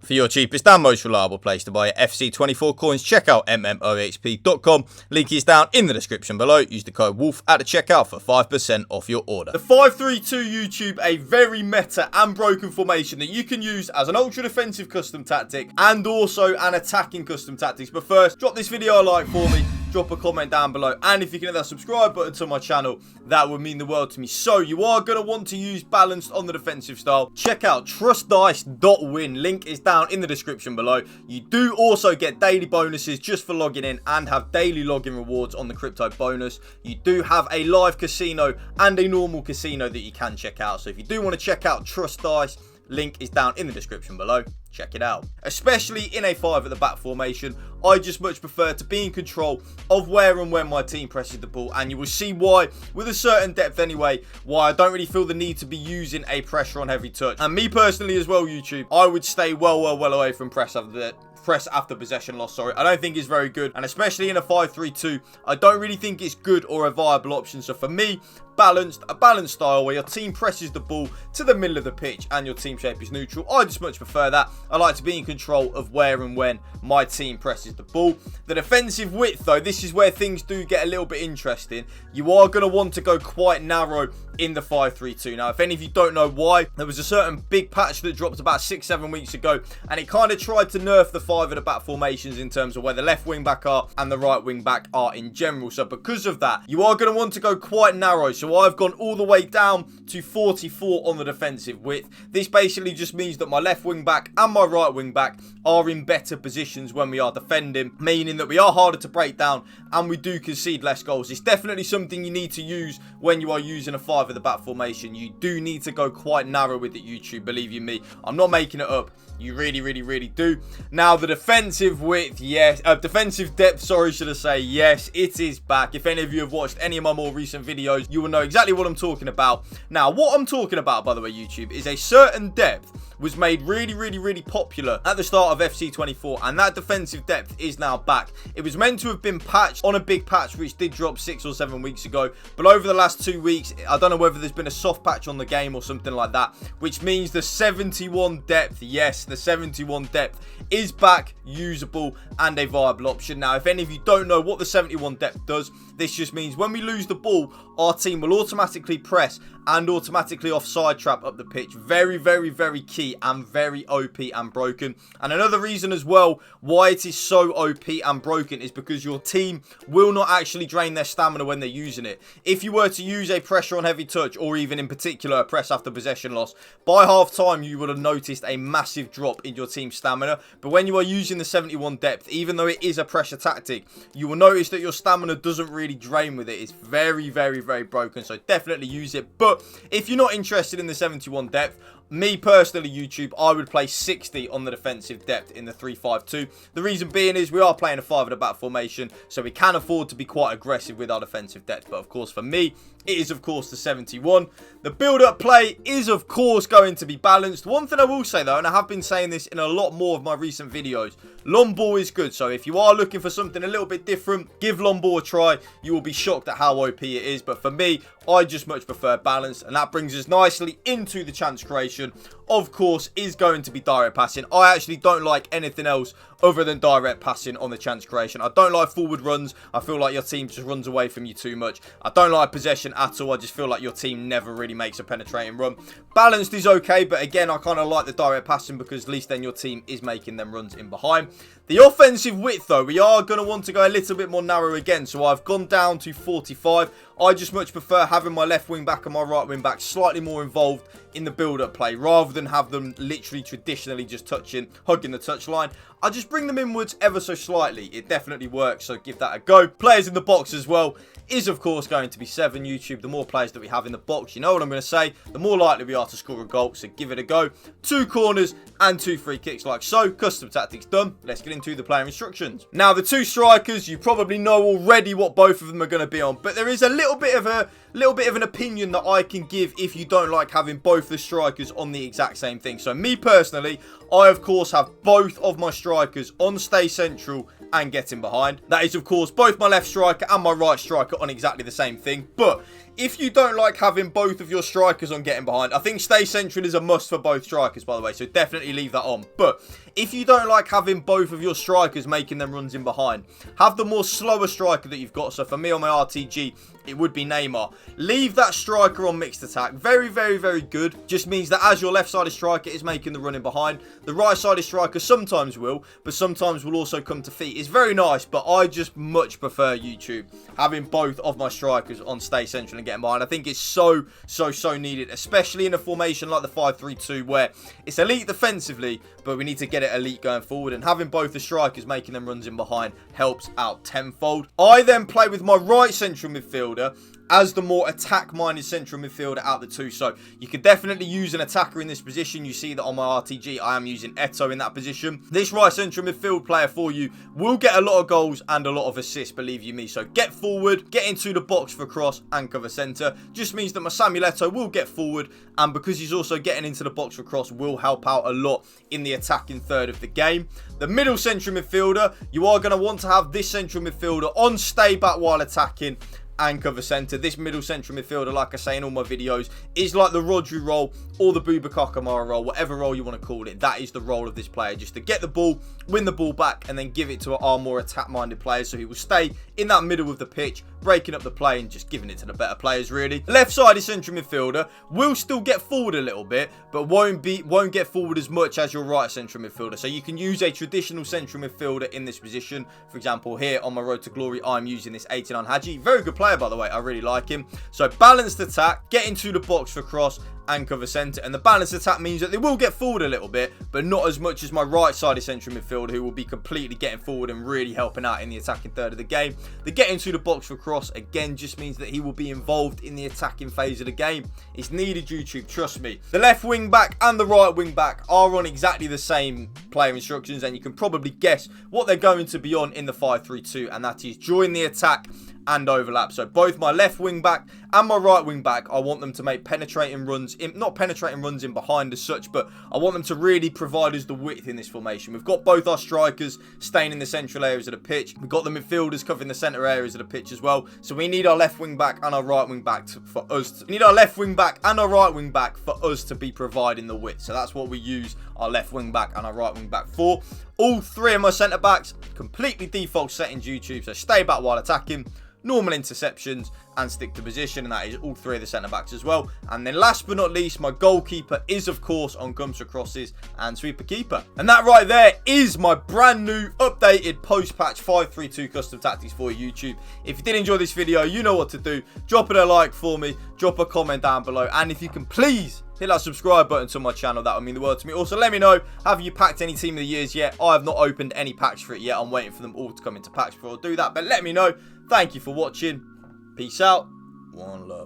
For your cheapest and most reliable place to buy your FC24 coins, check out mmoexp.com. Link is down in the description below. Use the code WOLF at the checkout for 5% off your order. The 5-3-2 YouTube, a very meta and broken formation that you can use as an ultra defensive custom tactic and also an attacking custom tactics. But first, drop this video a like for me. Drop a comment down below, and if you can hit that subscribe button to my channel, that would mean the world to me. So you are going to want to use balanced on the defensive style. Check out trustdice.win. Link is down in the description below. You do also get daily bonuses just for logging in and have daily login rewards on the crypto bonus. You do have a live casino and a normal casino that you can check out. So if you do want to check out Trust Dice, link is down in the description below. Check it out. Especially in a 5 at the back formation, I just much prefer to be in control of where and when my team presses the ball, and you will see why, with a certain depth anyway, why I don't really feel the need to be using a pressure on heavy touch. And me personally as well, YouTube, I would stay well away from press after possession loss. I don't think it's very good, and especially in a 5-3-2, I don't really think it's good or a viable option. So for me, a balanced style where your team presses the ball to the middle of the pitch and your team shape is neutral, I just much prefer that. I like to be in control of where and when my team presses the ball. The defensive width, though, this is where things do get a little bit interesting. You are going to want to go quite narrow in the 5-3-2. Now, if any of you don't know why, there was a certain big patch that dropped about 6-7 weeks ago, and it kind of tried to nerf the 5 at the back formations in terms of where the left wing back are and the right wing back are in general. So because of that, you are going to want to go quite narrow. So I've gone all the way down to 44 on the defensive width. This basically just means that my left wing back and my right wing back are in better positions when we are defending, meaning that we are harder to break down and we do concede less goals. It's definitely something you need to use when you are using a 5 at the back formation. You do need to go quite narrow with it, YouTube, believe you me. I'm not making it up. You really do. Now, the defensive width, yes. Defensive depth, sorry, should I say. Yes, it is back. If any of you have watched any of my more recent videos, you will know exactly what I'm talking about. Now, what I'm talking about, by the way, YouTube, is a certain depth was made really popular at the start of FC24, and that defensive depth is now back. It was meant to have been patched on a big patch which did drop 6 or 7 weeks ago, but over the last 2 weeks, I don't know whether there's been a soft patch on the game or something like that, which means the 71 depth, yes, the 71 depth is back, usable and a viable option. Now, if any of you don't know what the 71 depth does, this just means when we lose the ball, our team will automatically press and automatically offside trap up the pitch. Very key and very OP and broken. And another reason as well why it is so OP and broken is because your team will not actually drain their stamina when they're using it. If you were to use a pressure on heavy touch, or even in particular a press after possession loss, by half time you would have noticed a massive drop in your team's stamina. But when you are using the 71 depth, even though it is a pressure tactic, you will notice that your stamina doesn't really drain with it. It's very broken, so definitely use it. But if you're not interested in the 71 depth, me personally, YouTube, I would play 60 on the defensive depth in the 3-5-2. The reason being is we are playing a 5 at the back formation, so we can afford to be quite aggressive with our defensive depth. But of course, for me, it is of course the 71. The build-up play is of course going to be balanced. One thing I will say though, and I have been saying this in a lot more of my recent videos, long ball is good. So if you are looking for something a little bit different, give long ball a try. You will be shocked at how OP it is. But for me, I just much prefer balance, and that brings us nicely into the chance creation. Of course, is going to be direct passing. I actually don't like anything else other than direct passing on the chance creation. I don't like forward runs. I feel like your team just runs away from you too much. I don't like possession at all. I just feel like your team never really makes a penetrating run. Balanced is okay, but again, I kind of like the direct passing because at least then your team is making them runs in behind. The offensive width, though, we are going to want to go a little bit more narrow again. So I've gone down to 45. I just much prefer having my left wing back and my right wing back slightly more involved in the build-up play rather than have them literally traditionally just hugging the touchline. I just bring them inwards ever so slightly. It definitely works, so give that a go. Players in the box as well is of course going to be 7, YouTube. The more players that we have in the box, you know what I'm going to say, the more likely we are to score a goal, so give it a go. 2 corners and 2 free kicks like so. Custom tactics done. Let's get into the player instructions. Now, the 2 strikers, you probably know already what both of them are going to be on, but there is a little bit of an opinion that I can give if you don't like having both the strikers on the exact same thing. So me personally, I of course have both of my strikers on stay central and getting behind. That is of course both my left striker and my right striker on exactly the same thing. But if you don't like having both of your strikers on getting behind, I think stay central is a must for both strikers, by the way, so definitely leave that on. But if you don't like having both of your strikers making them runs in behind, have the more slower striker that you've got. So for me on my RTG, it would be Neymar. Leave that striker on mixed attack. Very, very, very good. Just means that as your left-sided striker is making the running behind, the right-sided striker sometimes will, but sometimes will also come to feet. It's very nice, but I just much prefer YouTube having both of my strikers on stay central and getting behind. I think it's so needed, especially in a formation like the 5-3-2 where it's elite defensively, but we need to get it elite going forward, and having both the strikers making them runs in behind helps out tenfold. I then play with my right central midfielder as the more attack-minded central midfielder out the two. So you could definitely use an attacker in this position. You see that on my RTG, I am using Eto in that position. This right central midfield player for you will get a lot of goals and a lot of assists, believe you me. So get forward, get into the box for cross and cover centre. Just means that my Samuel Eto will get forward, and because he's also getting into the box for cross, will help out a lot in the attacking third of the game. The middle central midfielder, you are going to want to have this central midfielder on stay back while attacking and cover centre. This middle central midfielder, like I say in all my videos, is like the Rodri role or the Boubacar Kamara role, whatever role you want to call it. That is the role of this player, just to get the ball, win the ball back, and then give it to our more attack-minded players. So he will stay in that middle of the pitch, breaking up the play and just giving it to the better players, really. The left-sided central midfielder will still get forward a little bit, but won't get forward as much as your right central midfielder. So you can use a traditional central midfielder in this position. For example, here on my Road to Glory, I'm using this 89 Hadji. Very good player, by the way. I really like him. So balanced attack, get into the box for cross and cover centre, and the balanced attack means that they will get forward a little bit, but not as much as my right-sided central midfielder, who will be completely getting forward and really helping out in the attacking third of the game. The get into the box for cross, again, just means that he will be involved in the attacking phase of the game. It's needed, YouTube, trust me. The left wing back and the right wing back are on exactly the same player instructions, and you can probably guess what they're going to be on in the 5-3-2, and that is join the attack and overlap. So both my left wing back and my right wing back, I want them to make penetrating runs, not penetrating runs in behind as such, but I want them to really provide us the width in this formation. We've got both our strikers staying in the central areas of the pitch. We've got the midfielders covering the centre areas of the pitch as well. So we need our left wing back and our right wing back for us to be providing the width. So that's what we use our left wing back and our right wing back for. All three of my centre backs completely default settings, YouTube. So stay back while attacking, normal interceptions, and stick to position, and that is all three of the centre backs as well. And then last but not least, my goalkeeper is of course on comes for crosses and sweeper keeper. And that right there is my brand new updated post-patch 5-3-2 custom tactics for YouTube. If you did enjoy this video, you know what to do. Drop it a like for me, drop a comment down below, and if you can please hit that subscribe button to my channel, that would mean the world to me. Also, let me know, have you packed any team of the years yet? I have not opened any packs for it yet. I'm waiting for them all to come into packs before I do that, but let me know. Thank you for watching. Peace out. One love.